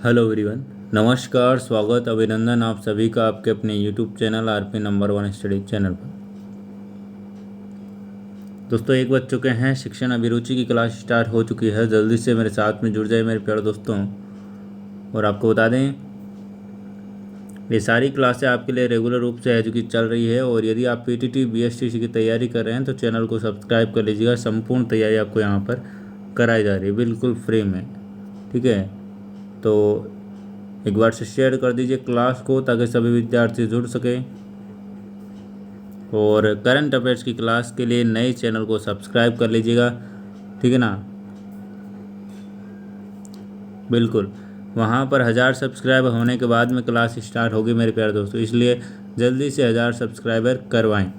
Hello everyone, नमस्कार, स्वागत, अभिनंदन आप सभी का आपके अपने YouTube channel RP number 1 study channel पर। दोस्तों, 1 बज चुके हैं, शिक्षण अभिरुचि की क्लास स्टार्ट हो चुकी है। जल्दी से मेरे साथ में जुड़ जाए मेरे प्यारे दोस्तों। और आपको बता दें, ये सारी क्लासें आपके लिए रेगुलर रूप से एजुकेट चल रही है। और यदि आप पीटीटी बीएसटीसी की तैयारी कर रहे हैं तो चैनल को सब्सक्राइब कर लीजिएगा। संपूर्ण तैयारी आपको यहाँ पर कराई जा रही है, बिल्कुल फ्री में। ठीक है, तो एक बार से शेयर कर दीजिए क्लास को ताकि सभी विद्यार्थी जुड़ सके। और करंट अफेयर्स की क्लास के लिए नए चैनल को सब्सक्राइब कर लीजिएगा, ठीक है ना। बिल्कुल, वहाँ पर 1000 सब्सक्राइबर होने के बाद में क्लास स्टार्ट होगी मेरे प्यारे दोस्तों, इसलिए जल्दी से 1000 सब्सक्राइबर करवाएं,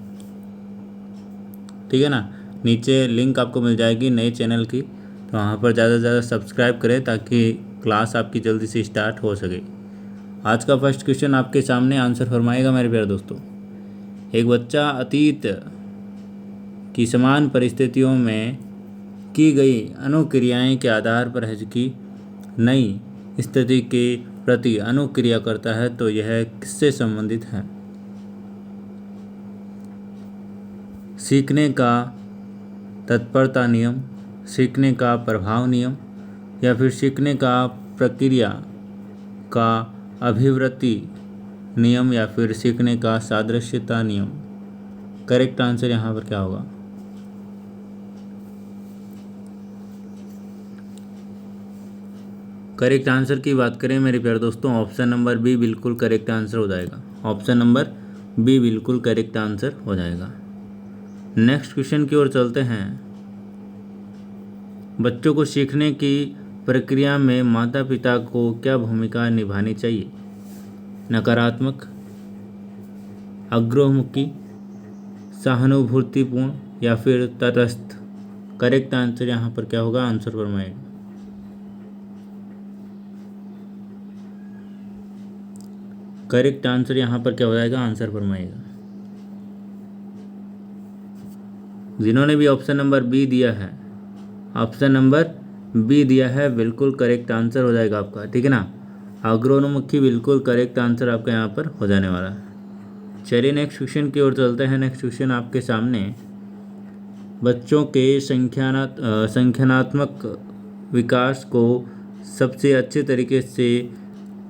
ठीक है ना। नीचे लिंक आपको मिल जाएगी नए चैनल की, तो वहाँ पर ज़्यादा से ज़्यादा सब्सक्राइब करें ताकि क्लास आपकी जल्दी से स्टार्ट हो सके। आज का फर्स्ट क्वेश्चन आपके सामने आंसर फरमाएगा मेरे प्यारे दोस्तों। एक बच्चा अतीत की समान परिस्थितियों में की गई अनुक्रियाएं के आधार पर है कि नई स्थिति के प्रति अनुक्रिया करता है, तो यह किससे संबंधित है? सीखने का तत्परता नियम, सीखने का प्रभाव नियम, या फिर सीखने का प्रक्रिया का अभिवृत्ति नियम, या फिर सीखने का सादृश्यता नियम। करेक्ट आंसर यहाँ पर क्या होगा? करेक्ट आंसर की बात करें मेरे प्यारे दोस्तों, ऑप्शन नंबर बी बिल्कुल करेक्ट आंसर हो जाएगा। ऑप्शन नंबर बी बिल्कुल करेक्ट आंसर हो जाएगा। नेक्स्ट क्वेश्चन की ओर चलते हैं। बच्चों को सीखने की प्रक्रिया में माता पिता को क्या भूमिका निभानी चाहिए? नकारात्मक, अग्रमुखी, सहानुभूतिपूर्ण, या फिर तटस्थ। करेक्ट आंसर यहाँ पर क्या होगा? आंसर फरमाइएगा। करेक्ट आंसर यहाँ पर क्या हो जाएगा? आंसर फरमाइएगा। जिन्होंने भी ऑप्शन नंबर बी दिया है, ऑप्शन नंबर बी दिया है, बिल्कुल करेक्ट आंसर हो जाएगा आपका, ठीक है ना। अग्रोन्मुखी बिल्कुल करेक्ट आंसर आपका यहाँ पर हो जाने वाला है। चलिए नेक्स्ट क्वेश्चन की ओर चलते हैं। नेक्स्ट क्वेश्चन आपके सामने, बच्चों के संख्यानात्मक विकास को सबसे अच्छे तरीके से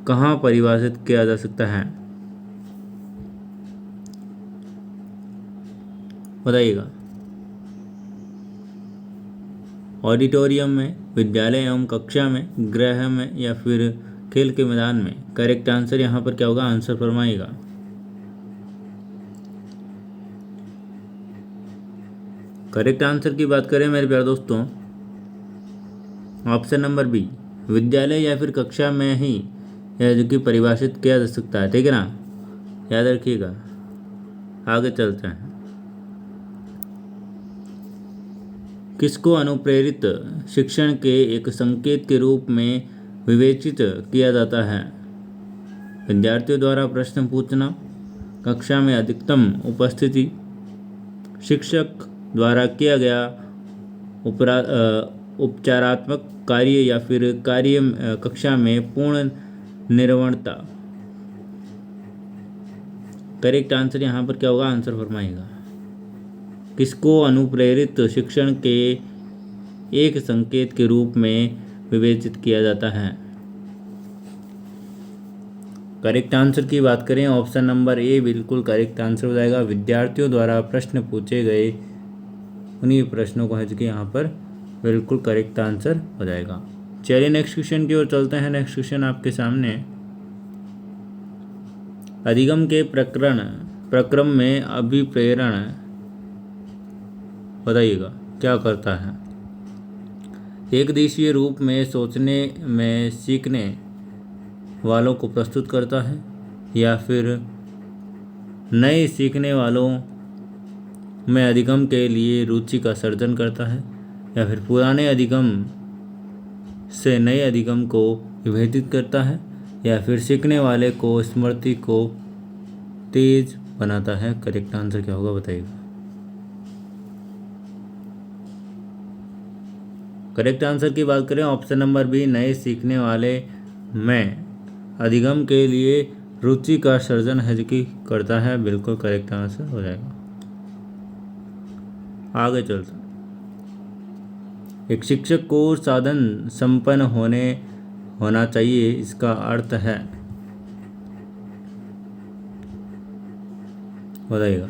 कहाँ परिभाषित किया जा सकता है? बताइएगा। ऑडिटोरियम में, विद्यालय एवं कक्षा में, गृह में, या फिर खेल के मैदान में। करेक्ट आंसर यहाँ पर क्या होगा? आंसर फरमाइएगा। करेक्ट आंसर की बात करें मेरे प्यारे दोस्तों, ऑप्शन नंबर बी, विद्यालय या फिर कक्षा में ही यह जो कि परिभाषित किया जा सकता है, ठीक है ना। याद रखिएगा। आगे चलते हैं। किसको अनुप्रेरित शिक्षण के एक संकेत के रूप में विवेचित किया जाता है? विद्यार्थियों द्वारा प्रश्न पूछना, कक्षा में अधिकतम उपस्थिति, शिक्षक द्वारा किया गया उपचारात्मक कार्य, या फिर कार्य कक्षा में पूर्ण निरवणता। करेक्ट आंसर यहाँ पर क्या होगा? आंसर फरमाइएगा। किसको अनुप्रेरित शिक्षण के एक संकेत के रूप में विवेचित किया जाता है? करेक्ट आंसर की बात करें, ऑप्शन नंबर ए बिल्कुल करेक्ट आंसर हो जाएगा। विद्यार्थियों द्वारा प्रश्न पूछे गए उन्हीं प्रश्नों को है कि यहाँ पर बिल्कुल करेक्ट आंसर हो जाएगा। चलिए नेक्स्ट क्वेश्चन की ओर चलते हैं। नेक्स्ट क्वेश्चन आपके सामने, अधिगम के प्रक्रम में अभिप्रेरण बताइएगा क्या करता है? एक दिशीय रूप में सोचने में सीखने वालों को प्रस्तुत करता है, या फिर नए सीखने वालों में अधिगम के लिए रुचि का सर्जन करता है, या फिर पुराने अधिगम से नए अधिगम को विभेदित करता है, या फिर सीखने वाले को स्मृति को तेज बनाता है। करेक्ट आंसर क्या होगा? बताइएगा। करेक्ट आंसर की बात करें, ऑप्शन नंबर बी, नए सीखने वाले में अधिगम के लिए रुचि का सर्जन है जो कि करता है। बिल्कुल करेक्ट आंसर हो जाएगा। आगे चलते, एक शिक्षक को साधन संपन्न होना चाहिए, इसका अर्थ है, बताइएगा।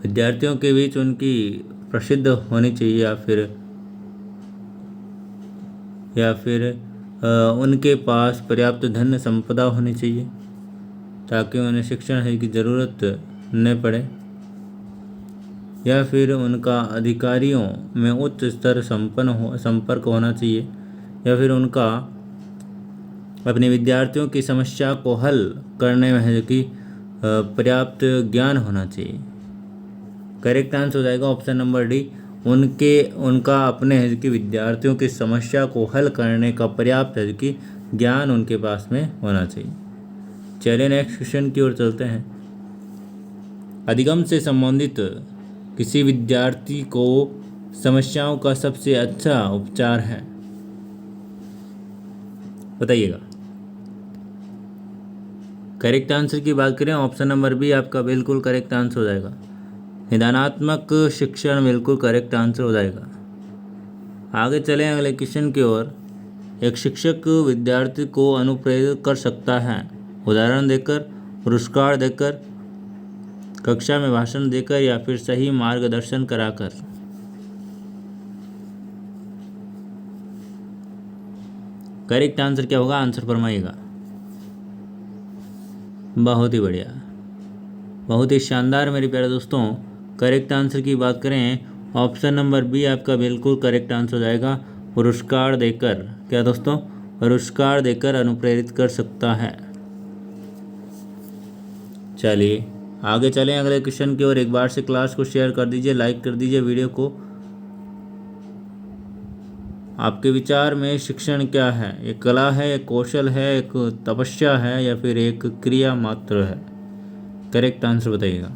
विद्यार्थियों के बीच उनकी प्रसिद्ध होनी चाहिए या फिर उनके पास पर्याप्त धन संपदा होनी चाहिए ताकि उन्हें शिक्षण की ज़रूरत न पड़े, या फिर उनका अधिकारियों में उच्च स्तर संपर्क होना चाहिए, या फिर उनका अपने विद्यार्थियों की समस्या को हल करने में है कि पर्याप्त ज्ञान होना चाहिए। करेक्ट आंसर हो जाएगा ऑप्शन नंबर डी, उनका अपने है कि विद्यार्थियों की समस्या को हल करने का पर्याप्त है कि ज्ञान उनके पास में होना चाहिए। चलिए नेक्स्ट क्वेश्चन की ओर चलते हैं। अधिगम से संबंधित किसी विद्यार्थी को समस्याओं का सबसे अच्छा उपचार है, बताइएगा। करेक्ट आंसर की बात करें, ऑप्शन नंबर बी आपका बिल्कुल करेक्ट आंसर हो जाएगा। निदानात्मक शिक्षण बिल्कुल करेक्ट आंसर हो जाएगा। आगे चलें अगले क्वेश्चन की ओर। एक शिक्षक विद्यार्थी को अनुप्रेरित कर सकता है, उदाहरण देकर, पुरस्कार देकर, कक्षा में भाषण देकर, या फिर सही मार्गदर्शन कराकर। करेक्ट आंसर क्या होगा, आंसर फरमाइएगा। बहुत ही बढ़िया, बहुत ही शानदार मेरे प्यारे दोस्तों। करेक्ट आंसर की बात करें, ऑप्शन नंबर बी आपका बिल्कुल करेक्ट आंसर हो जाएगा। पुरस्कार देकर, क्या दोस्तों, पुरस्कार देकर अनुप्रेरित कर सकता है। चलिए आगे चलें अगले क्वेश्चन की ओर। एक बार से क्लास को शेयर कर दीजिए, लाइक कर दीजिए वीडियो को। आपके विचार में शिक्षण क्या है, एक कला है, एक कौशल है, एक तपस्या है, या फिर एक क्रिया मात्र है? करेक्ट आंसर बताइएगा।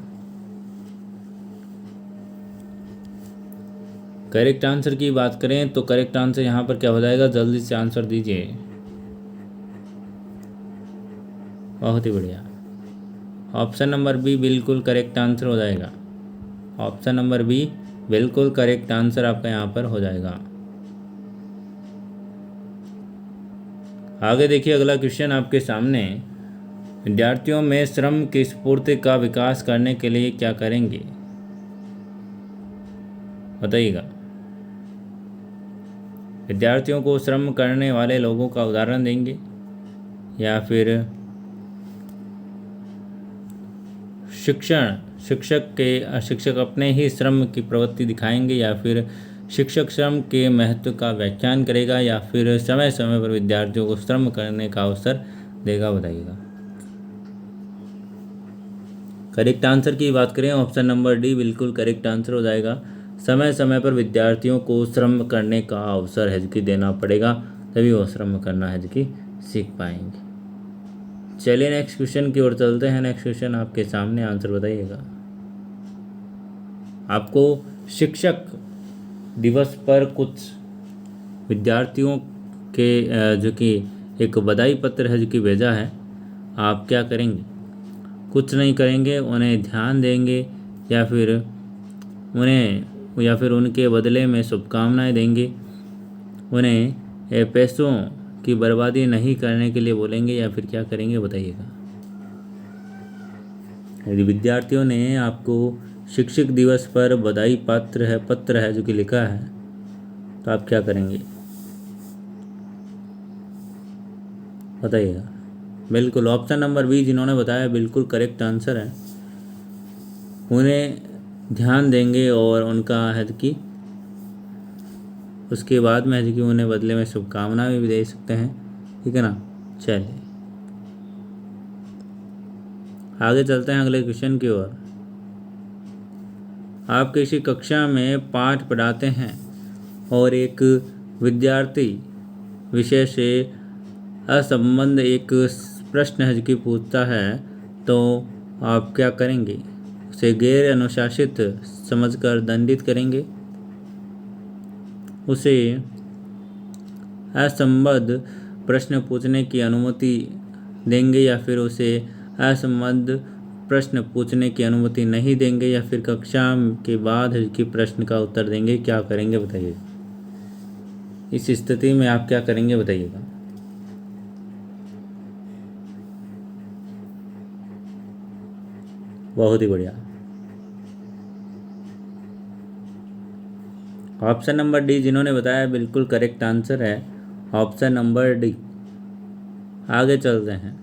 करेक्ट आंसर की बात करें तो करेक्ट आंसर यहाँ पर क्या हो जाएगा, जल्दी से आंसर दीजिए। बहुत ही बढ़िया, ऑप्शन नंबर बी बिल्कुल करेक्ट आंसर हो जाएगा। ऑप्शन नंबर बी बिल्कुल करेक्ट आंसर आपका यहाँ पर हो जाएगा। आगे देखिए अगला क्वेश्चन आपके सामने। विद्यार्थियों में श्रम की स्फूर्ति का विकास करने के लिए क्या करेंगे, बताइएगा। विद्यार्थियों को श्रम करने वाले लोगों का उदाहरण देंगे, या फिर शिक्षक अपने ही श्रम की प्रवृत्ति दिखाएंगे, या फिर शिक्षक श्रम के महत्व का व्याख्यान करेगा, या फिर समय समय पर विद्यार्थियों को श्रम करने का अवसर देगा, बताइएगा। करेक्ट आंसर की बात करें, ऑप्शन नंबर डी बिल्कुल करेक्ट आंसर हो जाएगा। समय समय पर विद्यार्थियों को श्रम करने का अवसर है कि देना पड़ेगा, तभी वो श्रम करना है कि सीख पाएंगे। चलिए नेक्स्ट क्वेश्चन की ओर चलते हैं। नेक्स्ट क्वेश्चन आपके सामने, आंसर बताइएगा। आपको शिक्षक दिवस पर कुछ विद्यार्थियों के जो कि एक बधाई पत्र है जो कि भेजा है, आप क्या करेंगे? कुछ नहीं करेंगे, उन्हें ध्यान देंगे, या फिर उनके बदले में शुभकामनाएं देंगे, उन्हें पैसों की बर्बादी नहीं करने के लिए बोलेंगे, या फिर क्या करेंगे, बताइएगा। यदि विद्यार्थियों ने आपको शिक्षक दिवस पर बधाई पत्र है जो कि लिखा है, तो आप क्या करेंगे, बताइएगा। बिल्कुल ऑप्शन नंबर बी जिन्होंने बताया बिल्कुल करेक्ट आंसर है। उन्हें ध्यान देंगे और उनका है कि उसके बाद में है कि उन्हें बदले में शुभकामनाएं भी दे सकते हैं, ठीक है ना। चलिए आगे चलते हैं अगले क्वेश्चन की ओर। आप किसी कक्षा में पाठ पढ़ाते हैं और एक विद्यार्थी विषय से असंबद्ध एक प्रश्न है कि पूछता है, तो आप क्या करेंगे? उसे गैर अनुशासित समझकर दंडित करेंगे, उसे असंबद्ध प्रश्न पूछने की अनुमति देंगे या फिर उसे असंबद्ध प्रश्न पूछने की अनुमति नहीं देंगे या फिर कक्षा के बाद के प्रश्न का उत्तर देंगे, क्या करेंगे बताइए। इस स्थिति में आप क्या करेंगे बताइएगा। बहुत ही बढ़िया। ऑप्शन नंबर डी जिन्होंने बताया बिल्कुल करेक्ट आंसर है, ऑप्शन नंबर डी। आगे चलते हैं।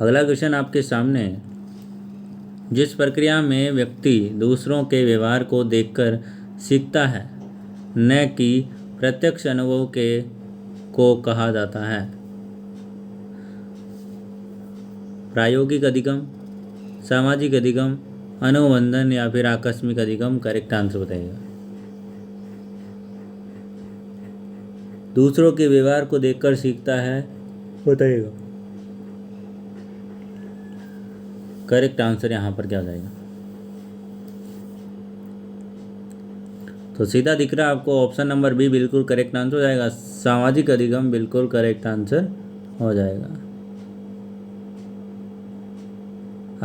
अगला क्वेश्चन आपके सामने है। जिस प्रक्रिया में व्यक्ति दूसरों के व्यवहार को देखकर सीखता है, न कि प्रत्यक्ष अनुभव के को कहा जाता है। प्रायोगिक अधिगम, सामाजिक अधिगम, अनुबंधन या फिर आकस्मिक अधिगम। करेक्ट आंसर बताइएगा। दूसरों के व्यवहार को देखकर सीखता है, बताइएगा। करेक्ट आंसर यहाँ पर क्या हो जाएगा। तो सीधा दिख रहा है आपको, ऑप्शन नंबर बी बिल्कुल करेक्ट आंसर हो जाएगा। सामाजिक अधिगम बिल्कुल करेक्ट आंसर हो जाएगा।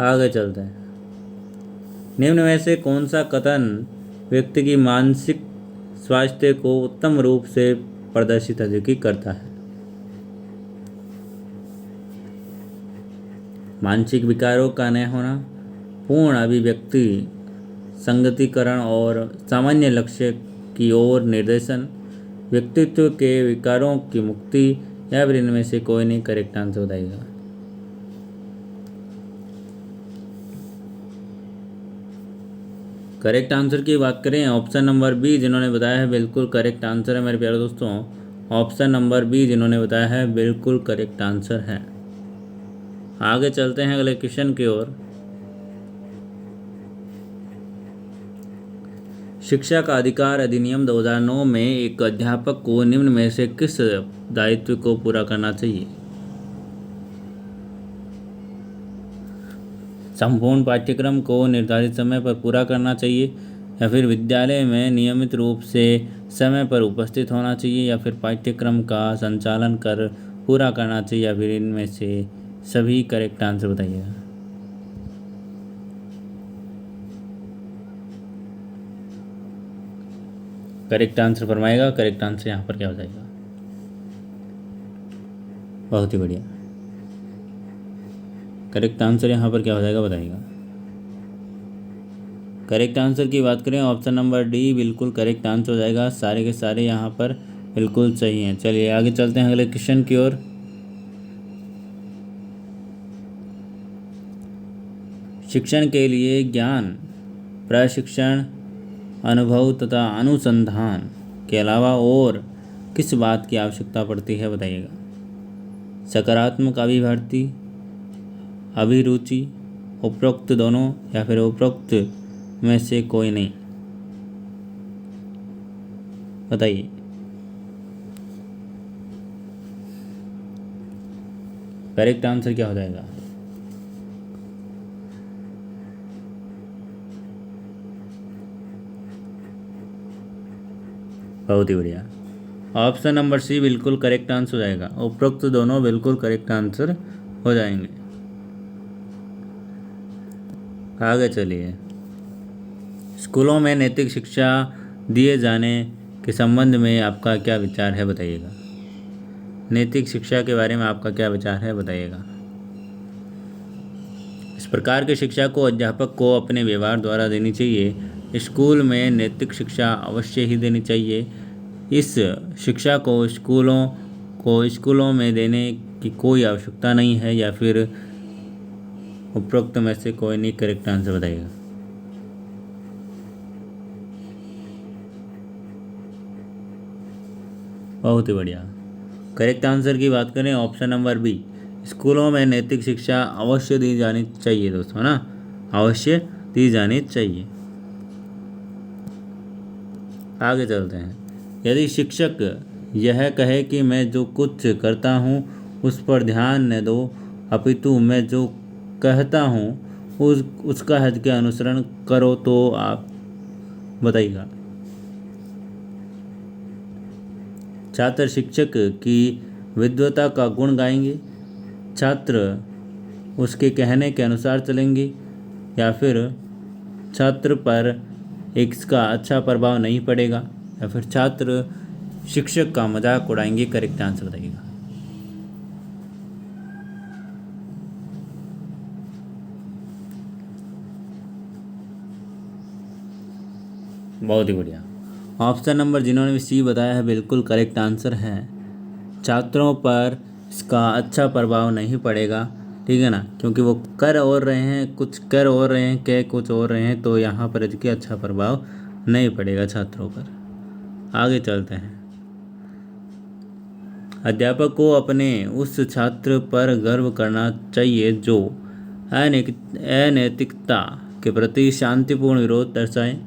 आगे चलते हैं। निम्न में से कौन सा कथन व्यक्ति की मानसिक स्वास्थ्य को उत्तम रूप से प्रदर्शित अधोरेखित करता है। मानसिक विकारों का न होना, पूर्ण अभिव्यक्ति, संगतिकरण और सामान्य लक्ष्य की ओर निर्देशन, व्यक्तित्व के विकारों की मुक्ति या फिर इनमें से कोई नहीं। करेक्ट आंसर बताइएगा। करेक्ट आंसर की बात करें, ऑप्शन नंबर बी जिन्होंने बताया है बिल्कुल करेक्ट आंसर है मेरे प्यारे दोस्तों। ऑप्शन नंबर बी जिन्होंने बताया है बिल्कुल करेक्ट आंसर है। आगे चलते हैं अगले क्वेश्चन की ओर। शिक्षा का अधिकार अधिनियम 2009 में एक अध्यापक को निम्न में से किस दायित्व को पूरा करना चाहिए। संपूर्ण पाठ्यक्रम को निर्धारित समय पर पूरा करना चाहिए, या फिर विद्यालय में नियमित रूप से समय पर उपस्थित होना चाहिए, या फिर पाठ्यक्रम का संचालन कर पूरा करना चाहिए, या फिर इनमें से सभी। करेक्ट आंसर बताइएगा। करेक्ट आंसर फरमाएगा। करेक्ट आंसर यहाँ पर क्या हो जाएगा। बहुत ही बढ़िया। करेक्ट आंसर यहाँ पर क्या हो जाएगा बताइएगा। करेक्ट आंसर की बात करें, ऑप्शन नंबर डी बिल्कुल करेक्ट आंसर हो जाएगा। सारे के सारे यहाँ पर बिल्कुल सही हैं। चलिए आगे चलते हैं अगले क्वेश्चन की ओर। शिक्षण के लिए ज्ञान, प्रशिक्षण, अनुभव तथा अनुसंधान के अलावा और किस बात की आवश्यकता पड़ती है बताइएगा। सकारात्मक अभिव्यक्ति, अभिरुचि, उपरोक्त दोनों, या फिर उपरोक्त में से कोई नहीं। बताइए। करेक्ट आंसर क्या हो जाएगा। बहुत ही बढ़िया। ऑप्शन नंबर सी बिल्कुल करेक्ट आंसर हो जाएगा। उपरोक्त दोनों बिल्कुल करेक्ट आंसर हो जाएंगे। आगे चलिए। स्कूलों में नैतिक शिक्षा दिए जाने के संबंध में आपका क्या विचार है बताइएगा। नैतिक शिक्षा के बारे में आपका क्या विचार है बताइएगा। इस प्रकार की शिक्षा को अध्यापक को अपने व्यवहार द्वारा देनी चाहिए। स्कूल में नैतिक शिक्षा अवश्य ही देनी चाहिए। इस शिक्षा को स्कूलों में देने की कोई आवश्यकता नहीं है, या फिर उपरोक्त में से कोई नहीं। करेक्ट आंसर बताइएगा। बहुत ही बढ़िया। करेक्ट आंसर की बात करें, ऑप्शन नंबर बी, स्कूलों में नैतिक शिक्षा अवश्य दी जानी चाहिए दोस्तों, ना, अवश्य दी जानी चाहिए। आगे चलते हैं। यदि शिक्षक यह कहे कि मैं जो कुछ करता हूँ उस पर ध्यान न दो, अपितु मैं जो कहता हूँ उसका हद के अनुसरण करो, तो आप बताइएगा। छात्र शिक्षक की विद्वता का गुण गाएंगे, छात्र उसके कहने के अनुसार चलेंगे, या फिर छात्र पर इसका अच्छा प्रभाव नहीं पड़ेगा, या फिर छात्र शिक्षक का मजाक उड़ाएंगे। करेक्ट आंसर बताइएगा। बहुत ही बढ़िया। ऑप्शन नंबर जिन्होंने भी सी बताया है बिल्कुल करेक्ट आंसर है। छात्रों पर इसका अच्छा प्रभाव नहीं पड़ेगा, ठीक है ना, क्योंकि वो कर और रहे हैं, कुछ कर और रहे हैं, कह कुछ और रहे हैं, तो यहाँ पर इसके अच्छा प्रभाव नहीं पड़ेगा छात्रों पर। आगे चलते हैं। अध्यापक को अपने उस छात्र पर गर्व करना चाहिए जो अनैतिकता के प्रति शांतिपूर्ण विरोध दर्शाए,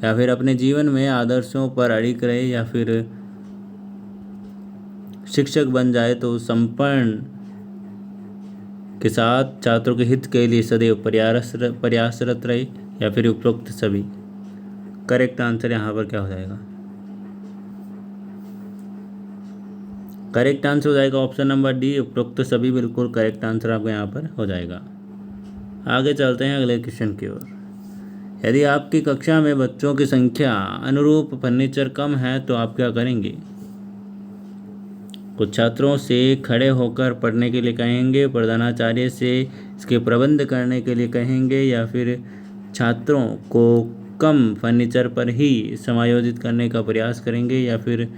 या फिर अपने जीवन में आदर्शों पर अड़िग रहे, या फिर शिक्षक बन जाए तो समर्पण के साथ छात्रों के हित के लिए सदैव प्रयासरत रहे, या फिर उपरोक्त सभी। करेक्ट आंसर यहाँ पर क्या हो जाएगा? करेक्ट आंसर हो जाएगा ऑप्शन नंबर डी, उपरोक्त सभी बिल्कुल करेक्ट आंसर आपका यहाँ पर हो जाएगा। आगे चलते हैं अगले क्वेश्चन की ओर। यदि आपकी कक्षा में बच्चों की संख्या अनुरूप फर्नीचर कम है तो आप क्या करेंगे? कुछ छात्रों से खड़े होकर पढ़ने के लिए कहेंगे, प्रधानाचार्य से इसके प्रबंध करने के लिए कहेंगे, या फिर छात्रों को कम फर्नीचर पर ही समायोजित करने का प्रयास करेंगे, या फिर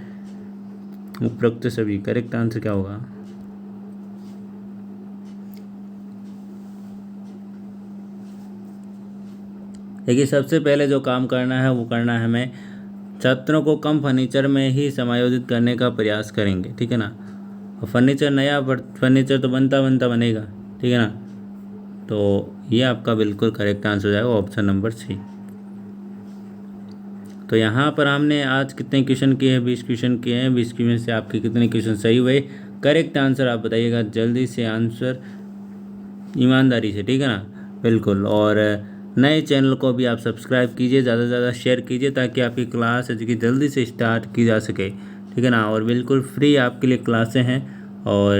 उपरोक्त सभी। करेक्ट आंसर क्या होगा? देखिए, सबसे पहले जो काम करना है वो करना है हमें छात्रों को कम फर्नीचर में ही समायोजित करने का प्रयास करेंगे, ठीक है ना। और फर्नीचर नया फर्नीचर तो बनता बनेगा, ठीक है ना। तो ये आपका बिल्कुल करेक्ट आंसर हो जाएगा ऑप्शन नंबर सी। तो यहाँ पर हमने आज कितने क्वेश्चन किए हैं? 20 क्वेश्चन किए हैं। 20 क्वेश्चन से आपके कितने क्वेश्चन सही हुए? करेक्ट आंसर आप बताइएगा जल्दी से, आंसर ईमानदारी से, ठीक है ना, बिल्कुल। और नए चैनल को भी आप सब्सक्राइब कीजिए, ज़्यादा से ज़्यादा शेयर कीजिए, ताकि आपकी क्लास है जो जल्दी से स्टार्ट की जा सके, ठीक है ना। और बिल्कुल फ्री आपके लिए क्लासें हैं, और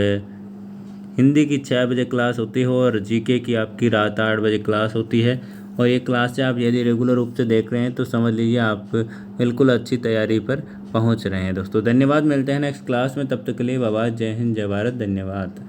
हिंदी की 6 बजे क्लास होती है, और जीके की आपकी रात 8 बजे क्लास होती है। और ये क्लास से आप यदि रेगुलर रूप से देख रहे हैं तो समझ लीजिए आप बिल्कुल अच्छी तैयारी पर पहुंच रहे हैं। दोस्तों धन्यवाद, मिलते हैं नेक्स्ट क्लास में, तब तक के लिए बाय बाय, जय हिंद, जय भारत, धन्यवाद।